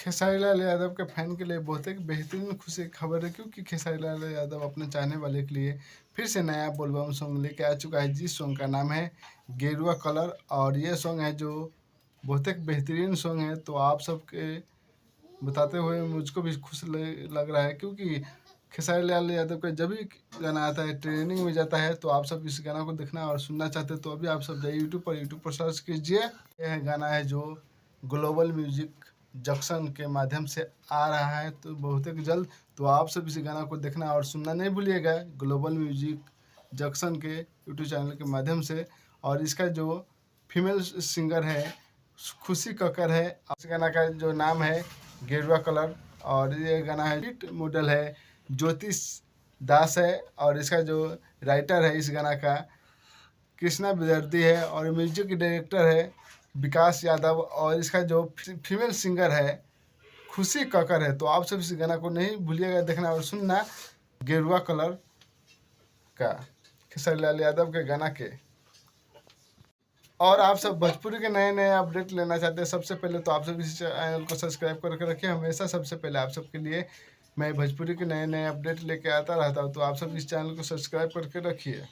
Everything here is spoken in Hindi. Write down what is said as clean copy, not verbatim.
खेसारी लाल यादव के फैन के लिए बहुत एक बेहतरीन खुशी की खबर है, क्योंकि खेसारी लाल यादव अपने चाहने वाले के लिए फिर से नया एल्बम सॉन्ग लेके आ चुका है, जिस सॉन्ग का नाम है गेरुआ कलर। और ये सॉन्ग है जो बहुत एक बेहतरीन सॉन्ग है। तो आप सबके बताते हुए मुझको भी खुश लग रहा है, क्योंकि खेसारी लाल यादव का जब भी गाना आता है ट्रेनिंग में जाता है, तो आप सब इस गाना को देखना और सुनना चाहते हैं तो अभी आप सब जाइए यूट्यूब पर सर्च कीजिए। यह गाना है जो ग्लोबल म्यूजिक जंक्शन के माध्यम से आ रहा है, तो बहुत ही जल्द। तो आप सब इस गाना को देखना और सुनना नहीं भूलिएगा, ग्लोबल म्यूजिक जंक्शन के यूट्यूब चैनल के माध्यम से। और इसका जो फीमेल सिंगर है खुशी कक्कर है। इस गाना का जो नाम है गेरुआ कलर, और ये गाना है हिट मॉडल है ज्योतिष दास है, और इसका जो राइटर है इस गाना का कृष्णा विदर्ती है, और म्यूजिक डायरेक्टर है विकास यादव, और इसका जो फीमेल सिंगर है खुशी कक्कर है। तो आप सब इस गाना को नहीं भूलिएगा देखना और सुनना, गेरुआ कलर का खेसारी लाल यादव के गाना के। और आप सब भोजपुरी के नए नए अपडेट लेना चाहते हैं सबसे पहले, तो आप सब इस चैनल को सब्सक्राइब करके रखिए। हमेशा सबसे पहले आप सबके लिए मैं भोजपुरी के नए नए अपडेट लेके आता रहता हूँ, तो आप सब इस चैनल को सब्सक्राइब करके रखिए।